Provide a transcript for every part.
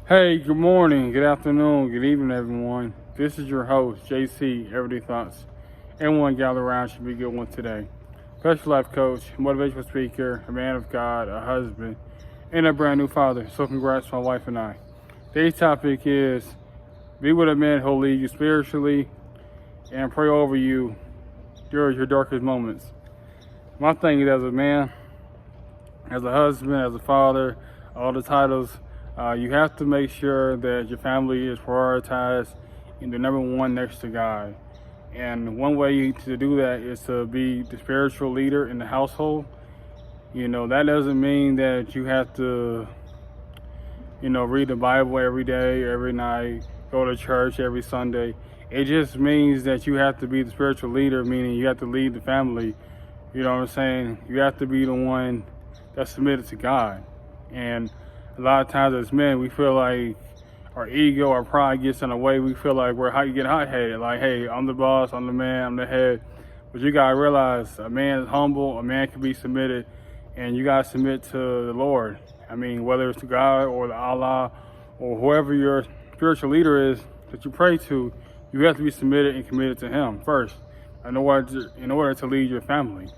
Hey, good morning, good afternoon, good evening, everyone. This is your host, JC, Everyday Thoughts. Everyone gather around should be a good one today. Special life coach, motivational speaker, a man of God, a husband, and a brand new father. So congrats to my wife and I. Today's topic is be with a man who'll lead you spiritually and pray over you during your darkest moments. My thing is, as a man, as a husband, as a father, all the titles, you have to make sure that your family is prioritized and the number one next to God. And one way to do that is to be the spiritual leader in the household. That doesn't mean that you have to, read the Bible every day, every night, go to church every Sunday. It just means that you have to be the spiritual leader, meaning you have to lead the family. You know what I'm saying? You have to be the one that's submitted to God. And a lot of times as men, we feel like our ego, our pride gets in the way. We feel like we're getting hot-headed. Like, hey, I'm the boss, I'm the man, I'm the head. But you gotta realize a man is humble, a man can be submitted, and you gotta submit to the Lord. I mean, whether it's to God or to Allah or whoever your spiritual leader is that you pray to, you have to be submitted and committed to Him first in order to lead your family.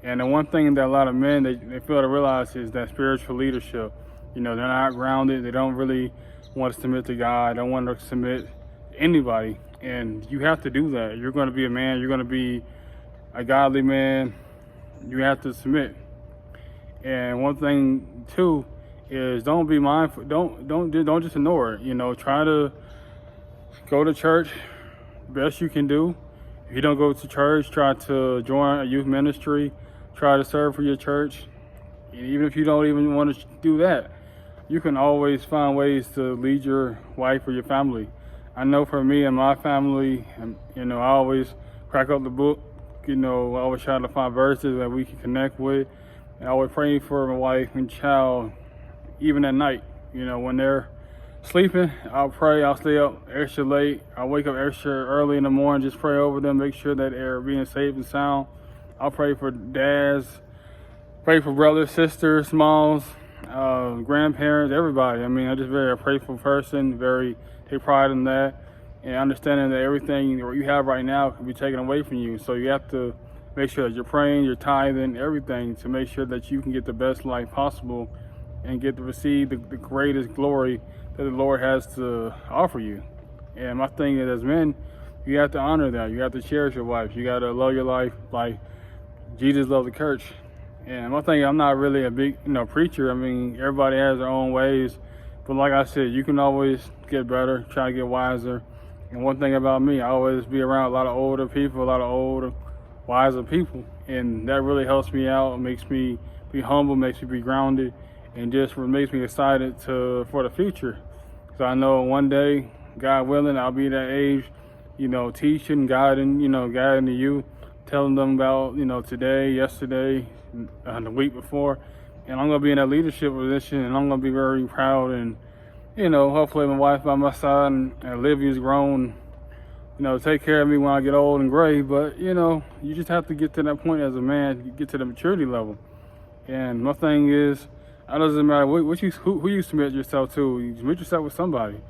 And the one thing that a lot of men, they fail to realize is that spiritual leadership. They're not grounded. They don't really want to submit to God. They don't want to submit to anybody. And you have to do that. You're going to be a man. You're going to be a godly man. You have to submit. And one thing too is don't be mindful. Don't just ignore it. Try to go to church best you can do. If you don't go to church, try to join a youth ministry. Try to serve for your church. And even if you don't even want to do that, you can always find ways to lead your wife or your family. I know for me and my family, I always crack up the book. I always try to find verses that we can connect with. And I always pray for my wife and child, even at night. When they're sleeping, I'll pray. I'll stay up extra late. I'll wake up extra early in the morning, just pray over them, make sure that they're being safe and sound. I'll pray for dads, pray for brothers, sisters, moms, grandparents, everybody. I'm just very a prayerful person, very take pride in that, and understanding that everything you have right now can be taken away from you. So you have to make sure that you're praying, you're tithing, everything to make sure that you can get the best life possible and get to receive the greatest glory that the Lord has to offer you. And my thing is, as men, you have to honor that. You have to cherish your wife. You got to love your life like Jesus loved the church. And one thing, I'm not really a big, preacher. Everybody has their own ways. But like I said, you can always get better, try to get wiser. And one thing about me, I always be around a lot of older people, a lot of older, wiser people. And that really helps me out. It makes me be humble, makes me be grounded, and just makes me excited for the future. Because I know one day, God willing, I'll be that age, teaching, guiding the youth, telling them about, today, yesterday, the week before. And I'm going to be in that leadership position, and I'm going to be very proud. And, hopefully my wife by my side and Olivia's grown, take care of me when I get old and gray. But, you just have to get to that point as a man, get to the maturity level. And my thing is, it doesn't matter who you submit yourself to. You submit yourself with somebody.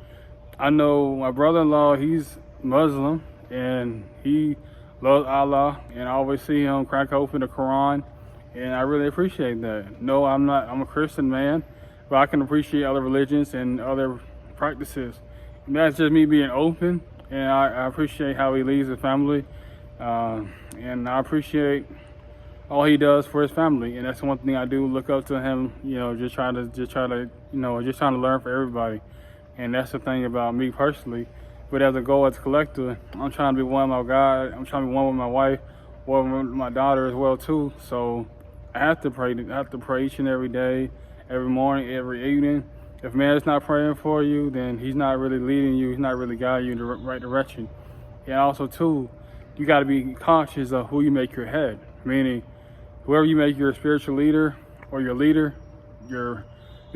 I know my brother-in-law, he's Muslim, and he loves Allah, and I always see him crack open the Quran, and I really appreciate that. No, I'm a Christian man, but I can appreciate other religions and other practices. And that's just me being open, and I appreciate how he leads his family, and I appreciate all he does for his family. And that's one thing I do look up to him, just trying to learn for everybody. And that's the thing about me personally. But as a goal, as a collector, I'm trying to be one with my God. I'm trying to be one with my wife, one with my daughter as well too. So I have to pray. I have to pray each and every day, every morning, every evening. If man is not praying for you, then he's not really leading you. He's not really guiding you in the right direction. And also too, you got to be conscious of who you make your head. Meaning, whoever you make your spiritual leader or your leader, your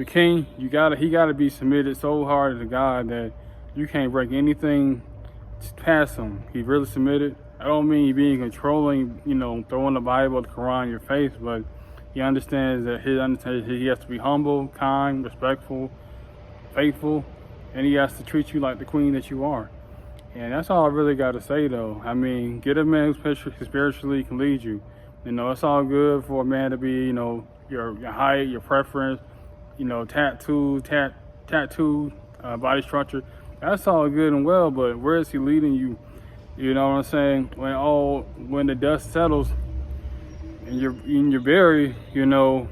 king, he got to be submitted so hard to God that you can't break anything past him. He's really submitted. I don't mean being controlling, throwing the Bible, the Quran in your face, but he understands that he has to be humble, kind, respectful, faithful, and he has to treat you like the queen that you are. And that's all I really got to say, though. I mean, get a man who spiritually can lead you. You know, it's all good for a man to be, you know, your height, your preference, you know, tattoo, body structure. That's all good and well, but where is he leading you? You know what I'm saying? When the dust settles and you're buried, you know,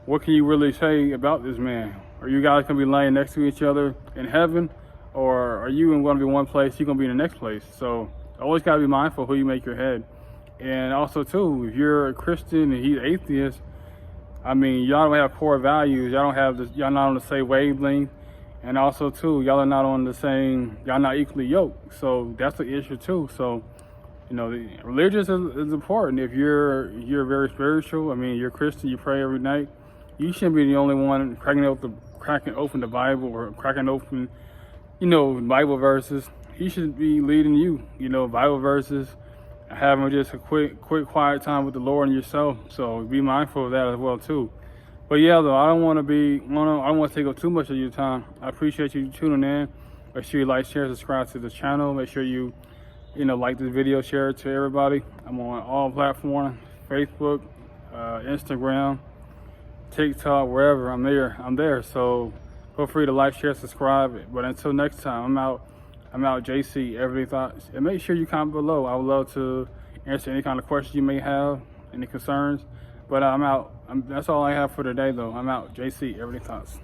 what can you really say about this man? Are you guys gonna be laying next to each other in heaven, or are you gonna be in one place, you're gonna be in the next place? So always gotta be mindful who you make your head. And also too, if you're a Christian and he's atheist, I mean, y'all don't have core values. Y'all not on the same wavelength. And also too, y'all not equally yoked. So that's the issue too. So, you know, religious is important. If you're very spiritual, I mean, you're a Christian, you pray every night, you shouldn't be the only one cracking open the Bible or cracking open, you know, Bible verses. He should be leading you, you know, Bible verses, having just a quick, quiet time with the Lord and yourself. So be mindful of that as well too. But yeah, though, I don't want to take up too much of your time. I appreciate you tuning in. Make sure you like, share, subscribe to the channel. Make sure you like this video, share it to everybody. I'm on all platforms, Facebook, Instagram, TikTok, wherever. I'm there. So feel free to like, share, subscribe. But until next time, I'm out, JC, Everyday Thoughts. And make sure you comment below. I would love to answer any kind of questions you may have, any concerns. But I'm out. That's all I have for today, though. I'm out, JC, Everyday Thoughts.